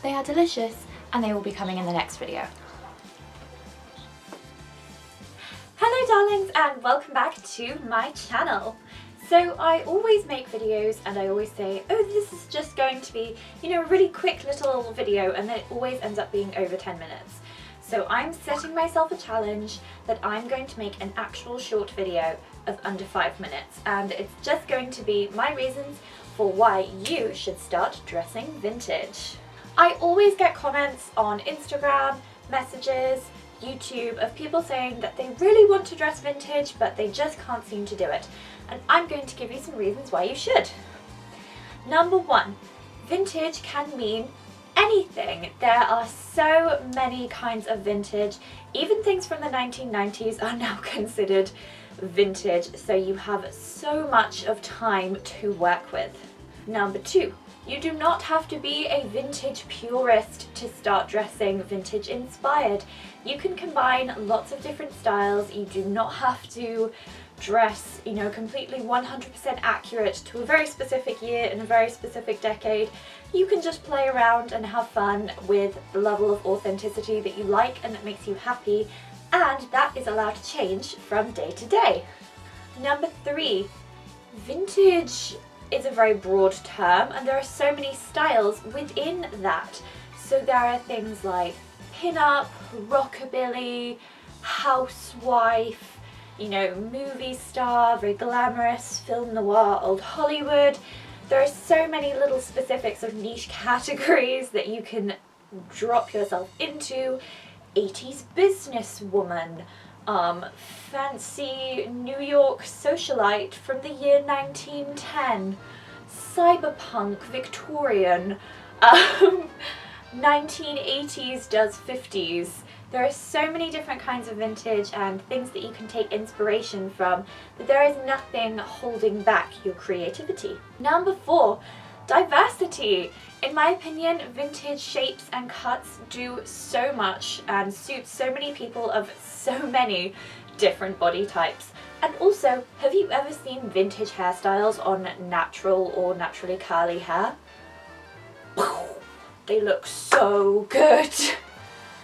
They are delicious and they will be coming in the next video. Hello darlings and welcome back to my channel. So I always make videos and I always say, oh, this is just going to be, you know, a really quick little video, and then it always ends up being over 10 minutes. So I'm setting myself a challenge that I'm going to make an actual short video of under 5 minutes, and it's just going to be my reasons for why you should start dressing vintage. I always get comments on Instagram, messages, YouTube of people saying that they really want to dress vintage but they just can't seem to do it, and I'm going to give you some reasons why you should. Number one, vintage can mean anything. There are so many kinds of vintage. Even things from the 1990s are now considered vintage, so you have so much of time to work with. Number two, you do not have to be a vintage purist to start dressing vintage inspired. You can combine lots of different styles. You do not have to dress, you know, completely 100% accurate to a very specific year in a very specific decade. You can just play around and have fun with the level of authenticity that you like and that makes you happy, and that is allowed to change from day to day. Number three, vintage is a very broad term and there are so many styles within that. So there are things like pin-up, rockabilly, housewife, you know, movie star, very glamorous, film noir, old Hollywood. There are so many little specifics of niche categories that you can drop yourself into. 80s businesswoman, fancy New York socialite from the year 1910, cyberpunk Victorian, 1980s does 50s. There are so many different kinds of vintage and things that you can take inspiration from, but there is nothing holding back your creativity. Number four, diversity. In my opinion, vintage shapes and cuts do so much and suit so many people of so many different body types. And also, have you ever seen vintage hairstyles on natural or naturally curly hair? They look so good.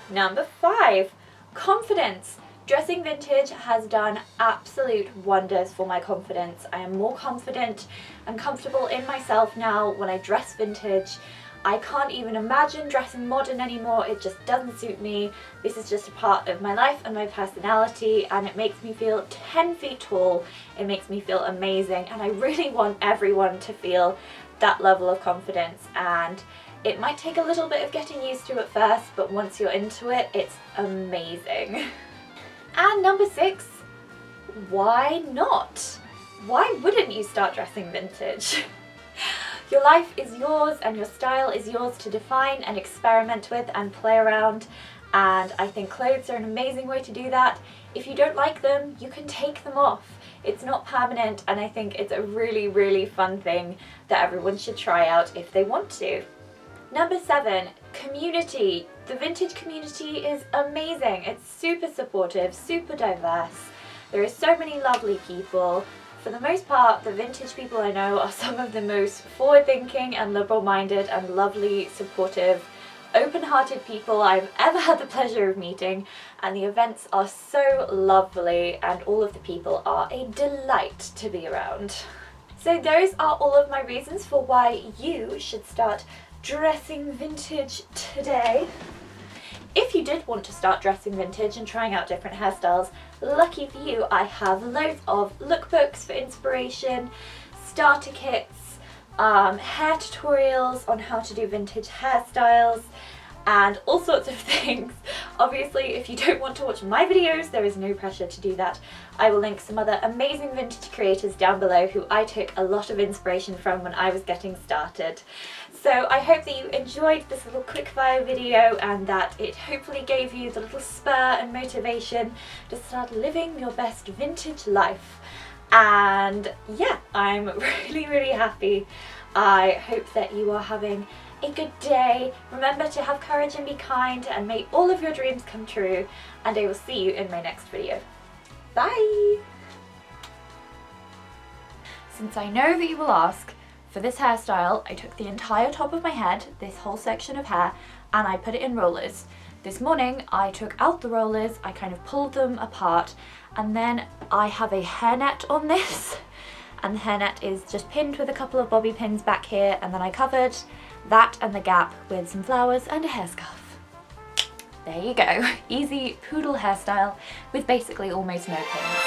Number five, confidence. Dressing vintage has done absolute wonders for my confidence. I am more confident and comfortable in myself now when I dress vintage. I can't even imagine dressing modern anymore. It just doesn't suit me. This is just a part of my life and my personality, and it makes me feel 10 feet tall. It makes me feel amazing, and I really want everyone to feel that level of confidence. And it might take a little bit of getting used to at first, but once you're into it, it's amazing. And number six, why not? Why wouldn't you start dressing vintage? Your life is yours and your style is yours to define and experiment with and play around, and I think clothes are an amazing way to do that. If you don't like them, you can take them off. It's not permanent, and I think it's a really, really fun thing that everyone should try out if they want to. Number seven, community. The vintage community is amazing. It's super supportive, super diverse. There are so many lovely people. For the most part, the vintage people I know are some of the most forward-thinking and liberal-minded and lovely, supportive, open-hearted people I've ever had the pleasure of meeting, and the events are so lovely and all of the people are a delight to be around. So those are all of my reasons for why you should start dressing vintage today. If you did want to start dressing vintage and trying out different hairstyles, lucky for you, I have loads of lookbooks for inspiration, starter kits, hair tutorials on how to do vintage hairstyles, and all sorts of things. Obviously, if you don't want to watch my videos, there is no pressure to do that. I will link some other amazing vintage creators down below who I took a lot of inspiration from when I was getting started. So I hope that you enjoyed this little quickfire video and that it hopefully gave you the little spur and motivation to start living your best vintage life. And yeah, I'm really, really happy. I hope that you are having a good day. Remember to have courage and be kind, and may all of your dreams come true, and I will see you in my next video. Bye! Since I know that you will ask, For this hairstyle, I took the entire top of my head, this whole section of hair, and I put it in rollers. This morning, I took out the rollers, I kind of pulled them apart, and then I have a hairnet on this, and the hairnet is just pinned with a couple of bobby pins back here, and then I covered that and the gap with some flowers and a hair scarf. There you go, easy poodle hairstyle with basically almost no pins.